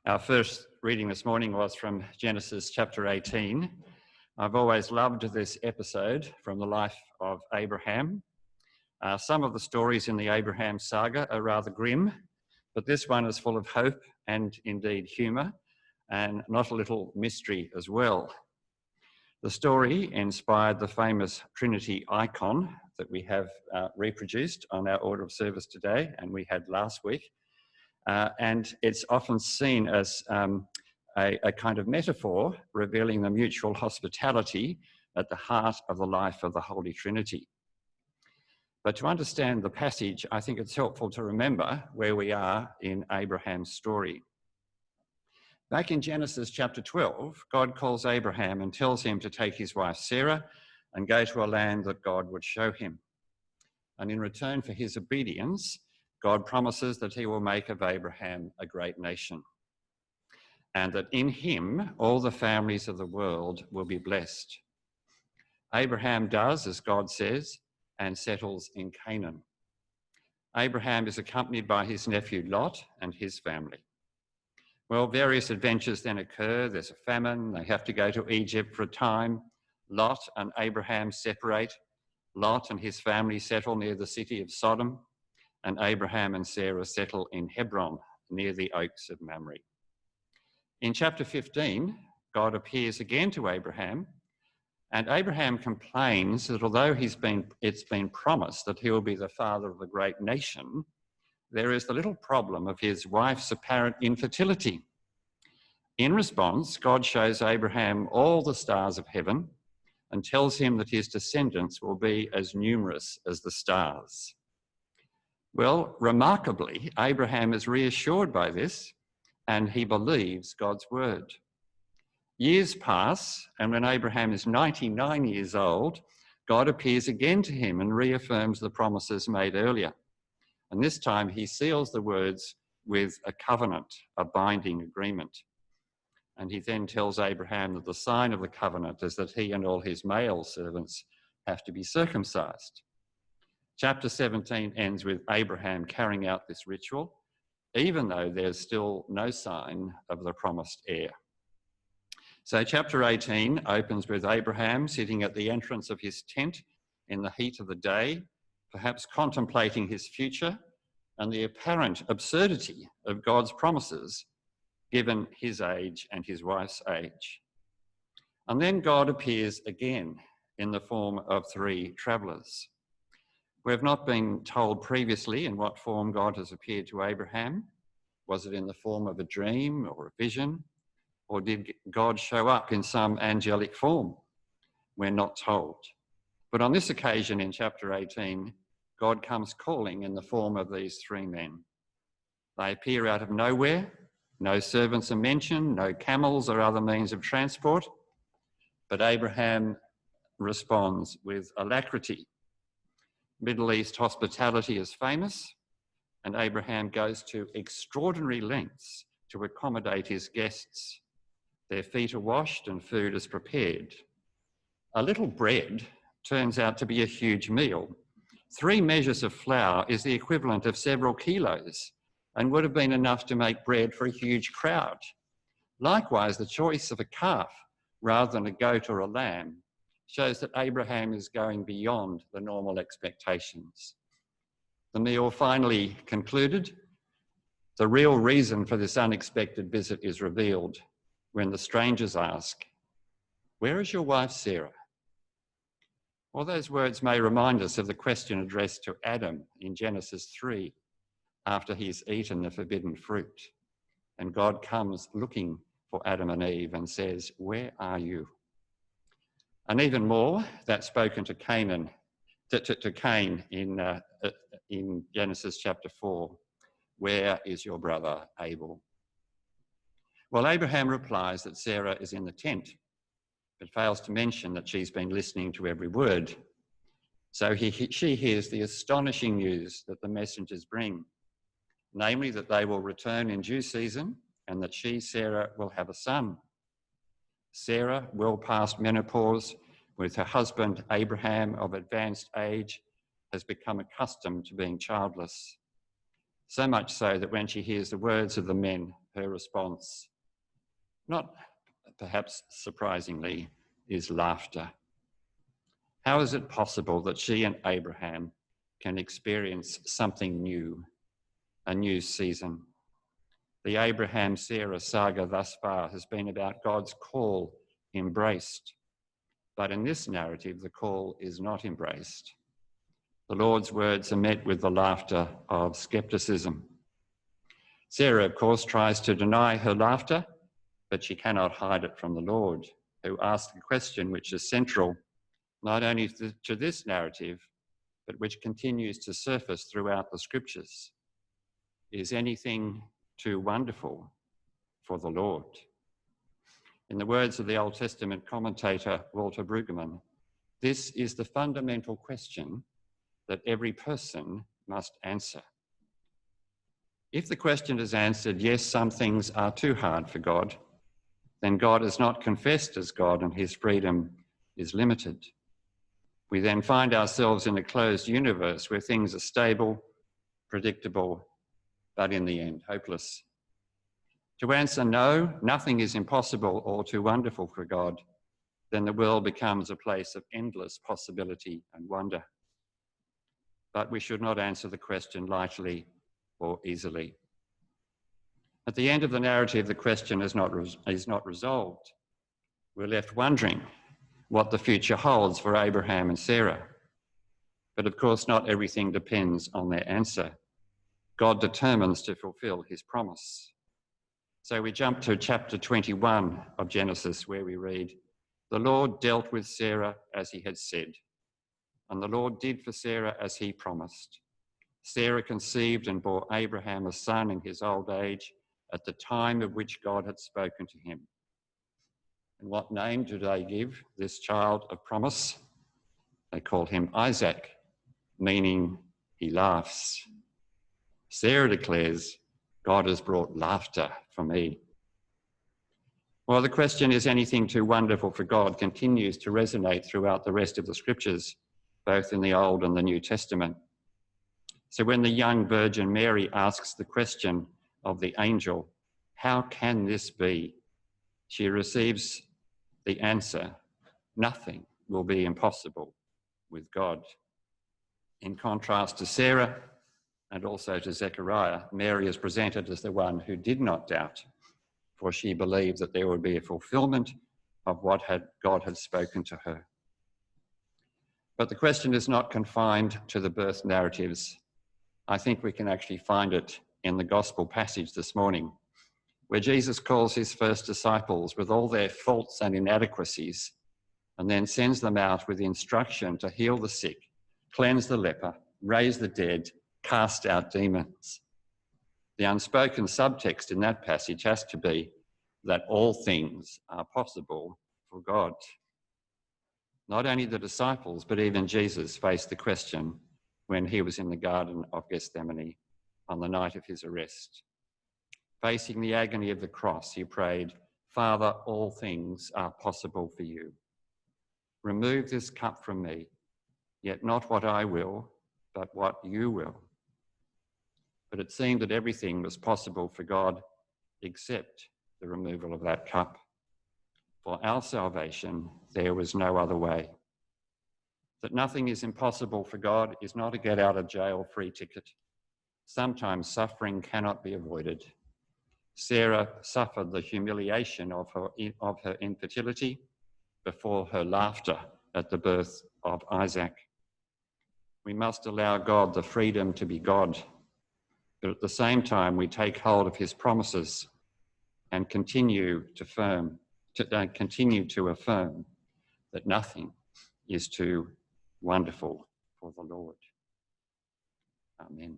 Our first reading this morning was from Genesis chapter 18. I've always loved this episode from the life of Abraham. Some of the stories in the Abraham saga are rather grim, but this one is full of hope and indeed humour, and not a little mystery as well. The story inspired the famous Trinity icon that we have reproduced on our order of service today, and we had last week. And it's often seen as a kind of metaphor revealing the mutual hospitality at the heart of the life of the Holy Trinity. But to understand the passage, I think it's helpful to remember where we are in Abraham's story. Back in Genesis chapter 12, God calls Abraham and tells him to take his wife Sarah and go to a land that God would show him. And in return for his obedience, God promises that he will make of Abraham a great nation, and that in him all the families of the world will be blessed. Abraham does as God says and settles in Canaan. Abraham is accompanied by his nephew Lot and his family. Well, various adventures then occur. There's a famine. They have to go to Egypt for a time. Lot and Abraham separate. Lot and his family settle near the city of Sodom, and Abraham and Sarah settle in Hebron, near the Oaks of Mamre. In chapter 15, God appears again to Abraham, and Abraham complains that although it's been promised that he will be the father of a great nation, there is the little problem of his wife's apparent infertility. In response, God shows Abraham all the stars of heaven and tells him that his descendants will be as numerous as the stars. Well, remarkably, Abraham is reassured by this and he believes God's word. Years pass, and when Abraham is 99 years old, God appears again to him and reaffirms the promises made earlier. And this time he seals the words with a covenant, a binding agreement. And he then tells Abraham that the sign of the covenant is that he and all his male servants have to be circumcised. Chapter 17 ends with Abraham carrying out this ritual, even though there's still no sign of the promised heir. So chapter 18 opens with Abraham sitting at the entrance of his tent in the heat of the day, perhaps contemplating his future and the apparent absurdity of God's promises, given his age and his wife's age. And then God appears again in the form of three travellers. We have not been told previously in what form God has appeared to Abraham. Was it in the form of a dream or a vision? Or did God show up in some angelic form? We're not told. But on this occasion in chapter 18, God comes calling in the form of these three men. They appear out of nowhere. No servants are mentioned, no camels or other means of transport. But Abraham responds with alacrity. Middle East hospitality is famous, and Abraham goes to extraordinary lengths to accommodate his guests. Their feet are washed and food is prepared. A little bread turns out to be a huge meal. 3 measures of flour is the equivalent of several kilos and would have been enough to make bread for a huge crowd. Likewise, the choice of a calf rather than a goat or a lamb shows that Abraham is going beyond the normal expectations. The meal finally concluded. The real reason for this unexpected visit is revealed when the strangers ask, "Where is your wife Sarah?" Well, those words may remind us of the question addressed to Adam in Genesis 3 after he's eaten the forbidden fruit. And God comes looking for Adam and Eve and says, "Where are you?" And even more, that's spoken to Cain in Genesis chapter 4. "Where is your brother Abel?" Well, Abraham replies that Sarah is in the tent, but fails to mention that she's been listening to every word. So she hears the astonishing news that the messengers bring, namely that they will return in due season and that she, Sarah, will have a son. Sarah, well past menopause, with her husband Abraham of advanced age, has become accustomed to being childless. So much so that when she hears the words of the men, her response, not perhaps surprisingly, is laughter. How is it possible that she and Abraham can experience something new, a new season? The Abraham-Sarah saga thus far has been about God's call embraced. But in this narrative, the call is not embraced. The Lord's words are met with the laughter of skepticism. Sarah, of course, tries to deny her laughter, but she cannot hide it from the Lord, who asks a question which is central not only to this narrative, but which continues to surface throughout the scriptures. Is anything too wonderful for the Lord? In the words of the Old Testament commentator Walter Brueggemann, this is the fundamental question that every person must answer. If the question is answered, yes, some things are too hard for God, then God is not confessed as God and his freedom is limited. We then find ourselves in a closed universe where things are stable, predictable, but in the end, hopeless. To answer no, nothing is impossible or too wonderful for God, then the world becomes a place of endless possibility and wonder. But we should not answer the question lightly or easily. At the end of the narrative, the question is not resolved. We're left wondering what the future holds for Abraham and Sarah. But of course, not everything depends on their answer. God determines to fulfill his promise. So we jump to chapter 21 of Genesis, where we read, "The Lord dealt with Sarah as he had said, and the Lord did for Sarah as he promised. Sarah conceived and bore Abraham a son in his old age at the time of which God had spoken to him." And what name do they give this child of promise? They called him Isaac, meaning he laughs. Sarah declares, God has brought laughter for me. While the question, is anything too wonderful for God, continues to resonate throughout the rest of the scriptures, both in the Old and the New Testament. So when the young Virgin Mary asks the question of the angel, how can this be? She receives the answer, nothing will be impossible with God. In contrast to Sarah and also to Zechariah, Mary is presented as the one who did not doubt, for she believed that there would be a fulfillment of what God had spoken to her. But the question is not confined to the birth narratives. I think we can actually find it in the gospel passage this morning, where Jesus calls his first disciples with all their faults and inadequacies, and then sends them out with instruction to heal the sick, cleanse the leper, raise the dead, cast out demons. The unspoken subtext in that passage has to be that all things are possible for God. Not only the disciples, but even Jesus faced the question when he was in the Garden of Gethsemane on the night of his arrest. Facing the agony of the cross, he prayed, "Father, all things are possible for you. Remove this cup from me, yet not what I will, but what you will." But it seemed that everything was possible for God except the removal of that cup. For our salvation, there was no other way. That nothing is impossible for God is not a get-out-of-jail-free ticket. Sometimes suffering cannot be avoided. Sarah suffered the humiliation of her infertility before her laughter at the birth of Isaac. We must allow God the freedom to be God, but at the same time we take hold of his promises and continue to affirm that nothing is too wonderful for the Lord. Amen.